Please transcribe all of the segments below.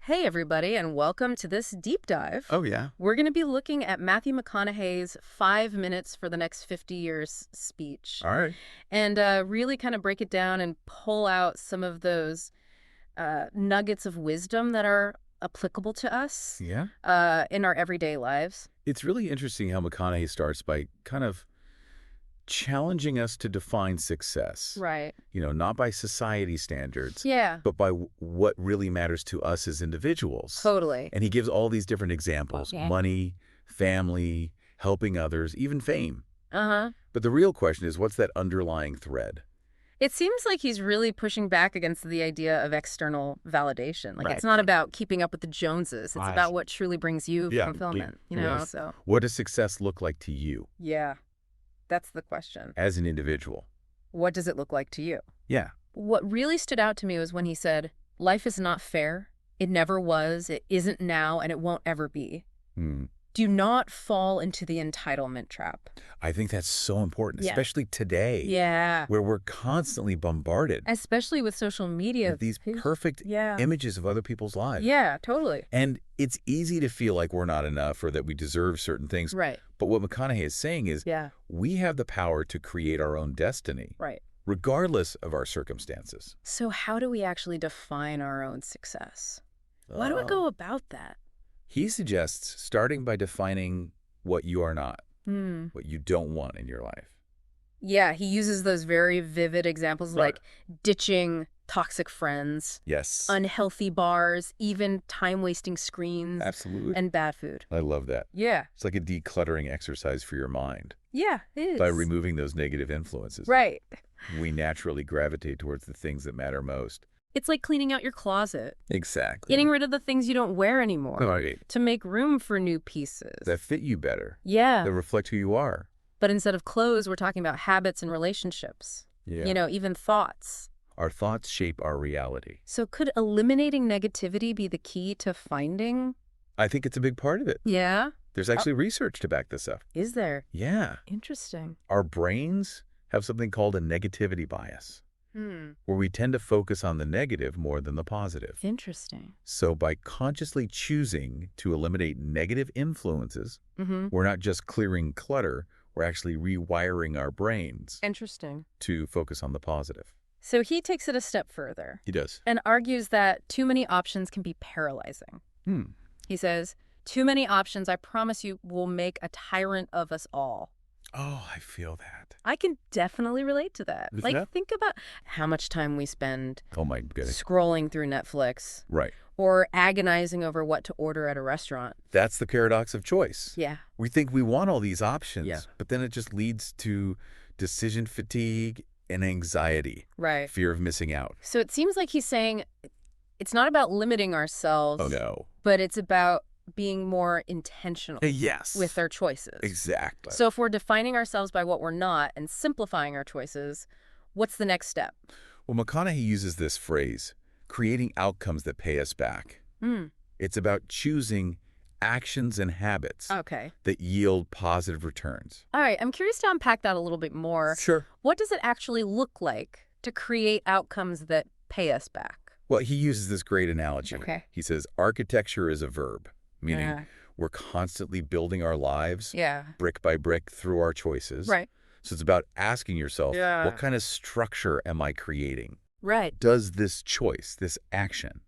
Hey, everybody, and welcome to this deep dive. Oh, yeah. We're going to be looking at Matthew McConaughey's 5 minutes for the next 50 years speech. All right. And really kind of break it down and pull out some of those nuggets of wisdom that are applicable to us Yeah. in our everyday lives. It's really interesting how McConaughey starts by kind of challenging us to define success. Right. Not by society standards, Yeah, but by what really matters to us as individuals. totally. And he gives all these different examples: Okay. money, family, helping others, even fame. Uh-huh. But the real question is, what's that underlying thread? It seems like he's really pushing back against the idea of external validation. Like, Right. it's not about keeping up with the Joneses. It's Right. about what truly brings you Yeah. fulfillment, Yes. so. What does success look like to you Yeah, that's the question. as an individual? What does it look like to you? Yeah. What really stood out to me was when he said, life is not fair. It never was, it isn't now, and it won't ever be. Hmm. Do not fall into the entitlement trap. I think that's so important, Yeah. especially today. Yeah. Where we're constantly bombarded Especially with social media. with these perfect Yeah. images of other people's lives. Yeah, totally. And it's easy to feel like we're not enough or that we deserve certain things. Right. But what McConaughey is saying is Yeah. we have the power to create our own destiny, Right. regardless of our circumstances. So how do we actually define our own success? Why do we Uh, go about that? He suggests starting by defining what you are not, Hmm. what you don't want in your life. Yeah, he uses those very vivid examples Right. like ditching toxic friends, Yes. unhealthy bars, even time-wasting screens, Absolutely. and bad food. I love that. Yeah. It's like a decluttering exercise for your mind. Yeah, it is. By removing those negative influences, Right. we naturally gravitate towards the things that matter most. It's like cleaning out your closet, Exactly. getting rid of the things you don't wear anymore Right. to make room for new pieces. That fit you better, Yeah. that reflect who you are. But instead of clothes, we're talking about habits and relationships. Yeah. Even thoughts. Our thoughts shape our reality. So could eliminating negativity be the key to finding? I think it's a big part of it. Yeah. There's actually research to back this up. Is there? Yeah. Interesting. Our brains have something called a negativity bias, where we tend to focus on the negative more than the positive. Interesting. So by consciously choosing to eliminate negative influences, Mm-hmm. we're not just clearing clutter, we're actually rewiring our brains Interesting. to focus on the positive. So he takes it a step further He does. and argues that too many options can be paralyzing. He says, too many options, I promise you, will make a tyrant of us all. Oh, I feel that. I can definitely relate to that. Yeah. Like, think about how much time we spend Oh my goodness. scrolling through Netflix Right. or agonizing over what to order at a restaurant. That's the paradox of choice. Yeah. We think we want all these options, Yeah. but then it just leads to decision fatigue and anxiety, Right. fear of missing out. So it seems like he's saying it's not about limiting ourselves, Oh, no. but it's about being more intentional Yes. with our choices. Exactly. So if we're defining ourselves by what we're not and simplifying our choices, what's the next step? Well, McConaughey uses this phrase, creating outcomes that pay us back. It's about choosing actions and habits Okay. that yield positive returns. All right. I'm curious to unpack that a little bit more. Sure. What does it actually look like to create outcomes that pay us back? Well, he uses this great analogy. Okay. He says, architecture is a verb, meaning Yeah. we're constantly building our lives Yeah. brick by brick through our choices. Right. So it's about asking yourself, Yeah. what kind of structure am I creating? Right. Does this choice, this action,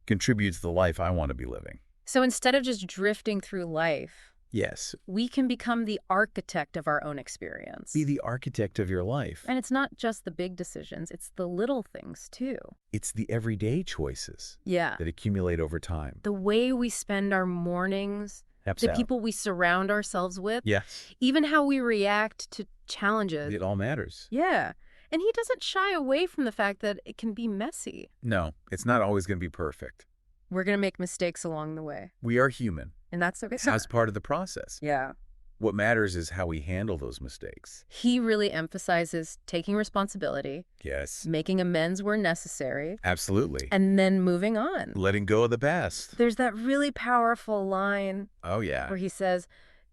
contribute to the life I want to be living? So instead of just drifting through life, Yes. we can become the architect of our own experience. Be the architect of your life. And it's not just the big decisions, it's the little things too. It's the everyday choices Yeah. that accumulate over time. The way we spend our mornings, the Absolutely. people we surround ourselves with, Yes. even how we react to challenges. It all matters. Yeah. And he doesn't shy away from the fact that it can be messy. No, it's not always going to be perfect. We're going to make mistakes along the way. We are human. And that's okay. That's part of the process. Yeah. What matters is how we handle those mistakes. He really emphasizes taking responsibility, Yes. making amends where necessary, Absolutely. and then moving on. Letting go of the past. There's that really powerful line Oh, yeah. where he says,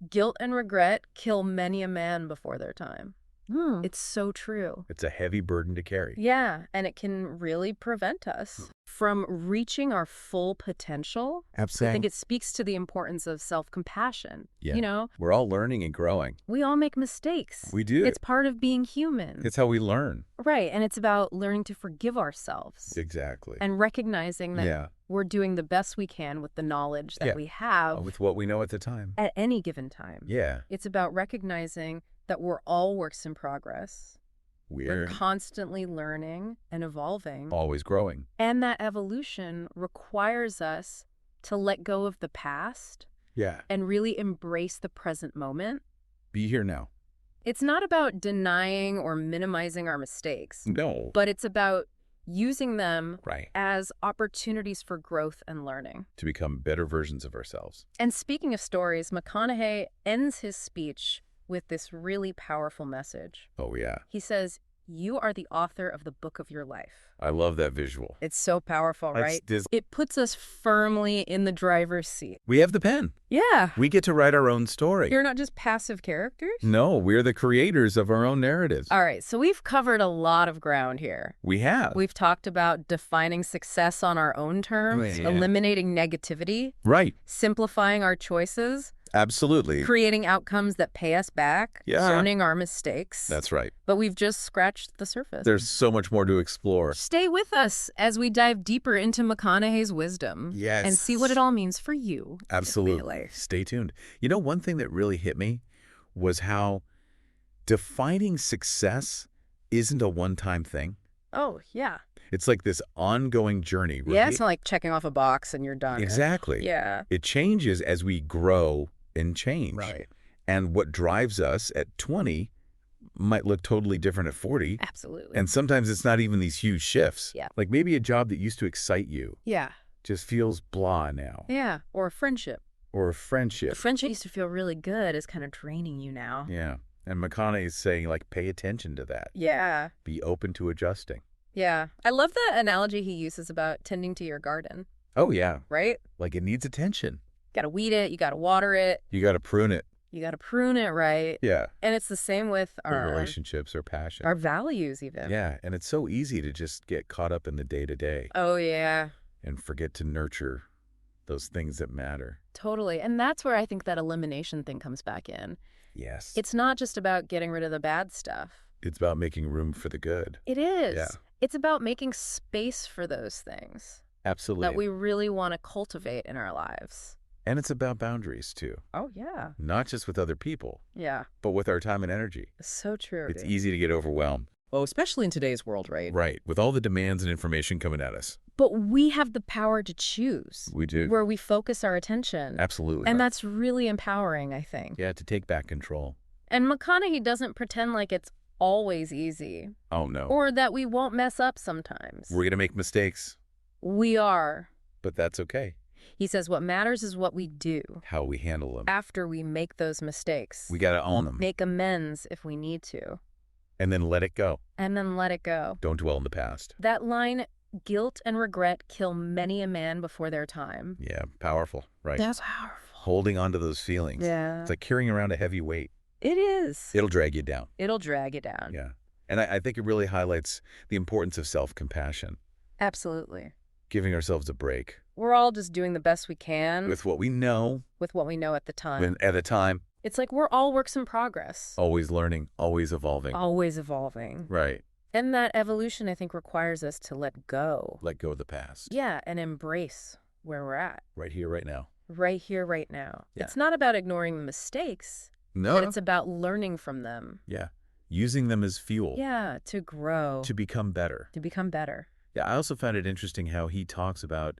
guilt and regret kill many a man before their time. It's so true. It's a heavy burden to carry. Yeah, and it can really prevent us from reaching our full potential. Absolutely. I think it speaks to the importance of self-compassion. Yeah. You know, We're all learning and growing. we all make mistakes. We do. It's part of being human. It's how we learn. Right, and it's about learning to forgive ourselves. Exactly. And recognizing that we're doing the best we can with the knowledge that we have with what we know at the time. at any given time. Yeah. It's about recognizing that we're all works in progress. We're We're constantly learning and evolving. always growing. And that evolution requires us to let go of the past Yeah. and really embrace the present moment. Be here now. It's not about denying or minimizing our mistakes, No. but it's about using them Right. as opportunities for growth and learning. To become better versions of ourselves. And speaking of stories, McConaughey ends his speech with this really powerful message. Oh, yeah. He says, "You are the author of the book of your life." I love that visual. It's so powerful, right? This- It puts us firmly in the driver's seat. We have the pen. Yeah. We get to write our own story. You're not just passive characters? No, we're the creators of our own narratives. All right, so we've covered a lot of ground here. We have. We've talked about defining success on our own terms, Yeah. eliminating negativity, Right. simplifying our choices, Absolutely. creating outcomes that pay us back, Yeah. owning our mistakes. That's right. But we've just scratched the surface. There's so much more to explore. Stay with us as we dive deeper into McConaughey's wisdom. Yes. And see what it all means for you. Absolutely. In your life. Stay tuned. You know, one thing that really hit me was how defining success isn't a one-time thing. Oh, yeah. It's like this ongoing journey. Yeah, it's not like checking off a box and you're done. Exactly. Yeah. It changes as we grow and change. Right. And what drives us at 20 might look totally different at 40. Absolutely. And sometimes it's not even these huge shifts. Yeah. Like maybe a job that used to excite you Yeah. just feels blah now. Yeah. Or a friendship. Or a A friendship. friendship used to feel really good is kind of draining you now. Yeah. And McConaughey is saying, like, pay attention to that. Yeah. Be open to adjusting. Yeah. I love the analogy he uses about tending to your garden, Oh, yeah. right? Like it needs attention. You got to weed it. You got to water it. You got to prune it. You got to prune it right. Yeah. And it's the same with Or our relationships or passion. our values even. Yeah. And it's so easy to just get caught up in the day-to-day Oh, yeah. and forget to nurture those things that matter. Totally. And that's where I think that elimination thing comes back in. Yes. It's not just about getting rid of the bad stuff. It's about making room for the good. It is. Yeah. It's about making space for those things Absolutely. that we really want to cultivate in our lives. And it's about boundaries, too. Oh, yeah. Not just with other people, Yeah. but with our time and energy. So true. It's dude. easy to get overwhelmed. Oh, especially in today's world, right? Right. With all the demands and information coming at us. But we have the power to choose We do. where we focus our attention. Absolutely. And that's really empowering, I think. Yeah, to take back control. And McConaughey doesn't pretend like it's always easy Oh, no. or that we won't mess up sometimes. We're going to make mistakes, We are. but that's okay. He says what matters is what we do How we handle them. after we make those mistakes. We got to own them. Make amends if we need to. And then let it go. And then let it go. Don't dwell in the past. That line, guilt and regret kill many a man before their time. Yeah, powerful, right? That's powerful. Holding on to those feelings. Yeah. It's like carrying around a heavy weight. It is. It'll drag you down. It'll drag you down. Yeah. And I think it really highlights the importance of self-compassion, Absolutely. giving ourselves a break We're all just doing the best we can with what we know with what we know at the time. and at a time, It's like we're all works in progress. always learning, always evolving. Always evolving. Right. And that evolution, I think, requires us to let go. Let go of the past. Yeah, and embrace where we're at. Right here, right now. Right here, right now. Yeah. It's not about ignoring the mistakes, No. but it's about learning from them. Yeah. Using them as fuel Yeah, to grow. to become better. To become better. Yeah, I also found it interesting how he talks about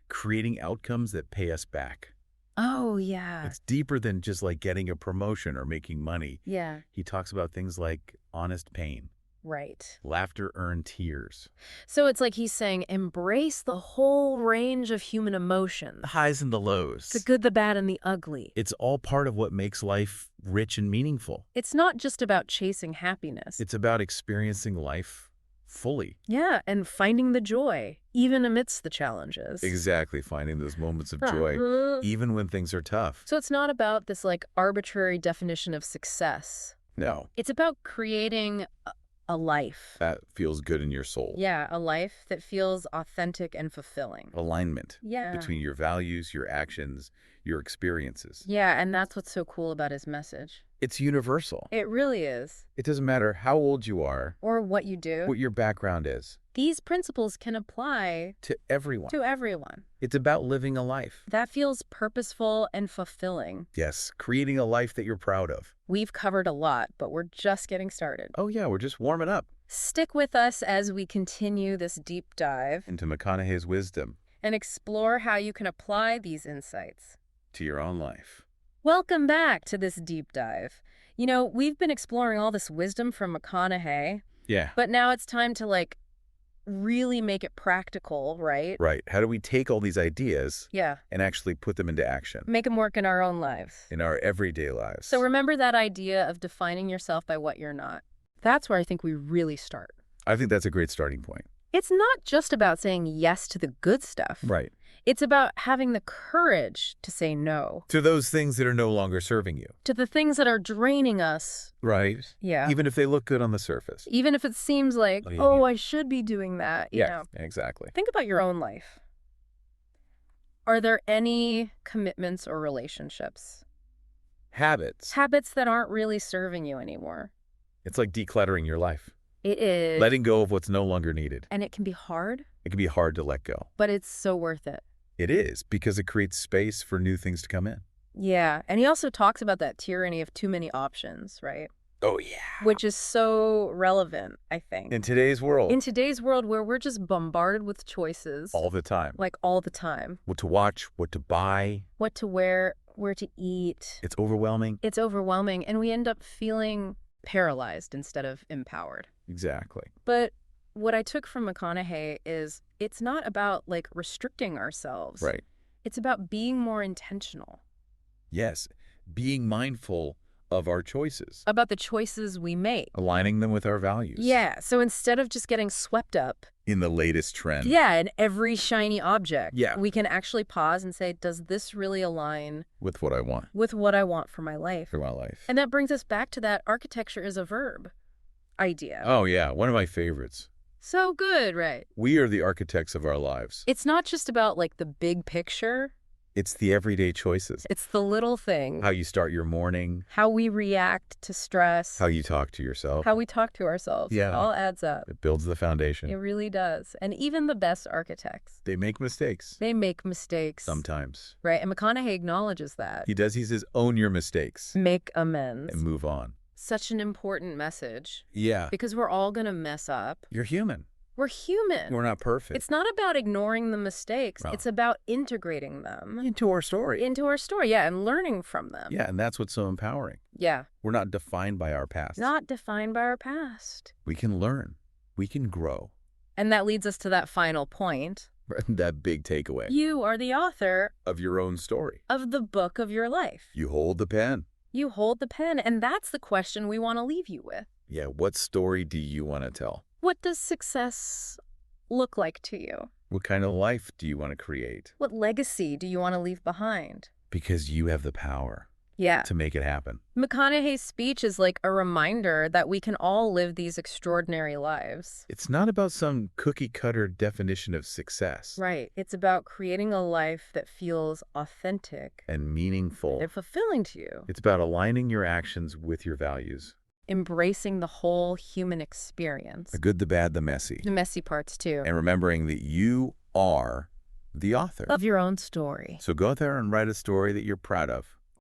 creating outcomes that pay us back. Oh, yeah. It's deeper than just like getting a promotion or making money. Yeah, He talks about things like honest pain, right. laughter earned tears, So it's like he's saying, embrace the whole range of human emotions. the highs and the lows. The good, the bad, and the ugly. It's all part of what makes life rich and meaningful. It's not just about chasing happiness. It's about experiencing life fully. Yeah, and finding the joy, even amidst the challenges. Exactly, finding those moments of joy, Uh-huh. even when things are tough. So it's not about this like arbitrary definition of success. No. It's about creating a life. That feels good in your soul. Yeah, a life that feels authentic and fulfilling. Alignment. Yeah. Between your values, your actions, your experiences. Yeah, and that's what's so cool about his message. It's universal. It really is. It doesn't matter how old you are, Or what you do. what your background is. These principles can apply To everyone. to everyone. It's about living a life. That feels purposeful and fulfilling. Yes, creating a life that you're proud of. We've covered a lot, but we're just getting started. Oh yeah, we're just warming up. Stick with us as we continue this deep dive Into McConaughey's wisdom. and explore how you can apply these insights To your own life. Welcome back to this deep dive. You know, we've been exploring all this wisdom from McConaughey, Yeah. but now it's time to really make it practical, right? Right. How do we take all these ideas Yeah. and actually put them into action Make them work in our own lives. in our everyday lives? So remember that idea of defining yourself by what you're not. That's where I think we really start. I think that's a great starting point. It's not just about saying yes to the good stuff. Right. It's about having the courage to say no To those things that are no longer serving you. to the things that are draining us. Right. Yeah. Even if they look good on the surface. Even if it seems like, Oh, yeah. oh, I should be doing that. You know. Exactly. Think about your own life. Are there any commitments or relationships? Habits. Habits that aren't really serving you anymore? It's like decluttering your life. It is. Letting go of what's no longer needed. And it can be hard, It can be hard to let go. but it's so worth it. It is, because it creates space for new things to come in. Yeah. And he also talks about that tyranny of too many options, right? Oh, yeah. Which is so relevant, I think. In today's world. In today's world where we're just bombarded with choices. All the time. All the time. What to watch, what to buy. What to wear, where to eat. It's overwhelming. It's overwhelming. And we end up feeling paralyzed instead of empowered. Exactly. But what I took from McConaughey is it's not about restricting ourselves. Right. It's about being more intentional. Yes. Being mindful of our choices. About the choices we make. Aligning them with our values. Yeah. So instead of just getting swept up. In the latest trend. Yeah. In every shiny object. Yeah. We can actually pause and say, does this really align With what I want. with what I want for my life? For my life. And that brings us back to that architecture is a verb idea. Oh, yeah. One of my favorites. So good, right? We are the architects of our lives. It's not just about the big picture. It's the everyday choices. It's the little things. How you start your morning. How we react to stress. How you talk to yourself. How we talk to ourselves. Yeah. It all adds up. It builds the foundation. It really does. And even the best architects. They make mistakes. They make mistakes. Sometimes. Right. And McConaughey acknowledges that. He does. He says, own your mistakes. Make amends. And move on. Such an important message. Yeah. Because we're all going to mess up. You're human. We're human. We're not perfect. It's not about ignoring the mistakes. No. It's about integrating them. Into our story. Into our story, yeah, and learning from them. Yeah, and that's what's so empowering. Yeah. We're not defined by our past. Not defined by our past. We can learn. We can grow. And that leads us to that final point. That big takeaway. You are the author Of your own story. of the book of your life. You hold the pen. You hold the pen, and that's the question we want to leave you with. Yeah, what story do you want to tell? What does success look like to you? What kind of life do you want to create? What legacy do you want to leave behind? Because you have the power Yeah. to make it happen. McConaughey's speech is like a reminder that we can all live these extraordinary lives. It's not about some cookie-cutter definition of success. Right. It's about creating a life that feels authentic And meaningful. and fulfilling to you. It's about aligning your actions with your values. Embracing the whole human experience. The good, the bad, the messy. The messy parts, too. And remembering that you are the author. Of your own story. So go out there and write a story that you're proud of.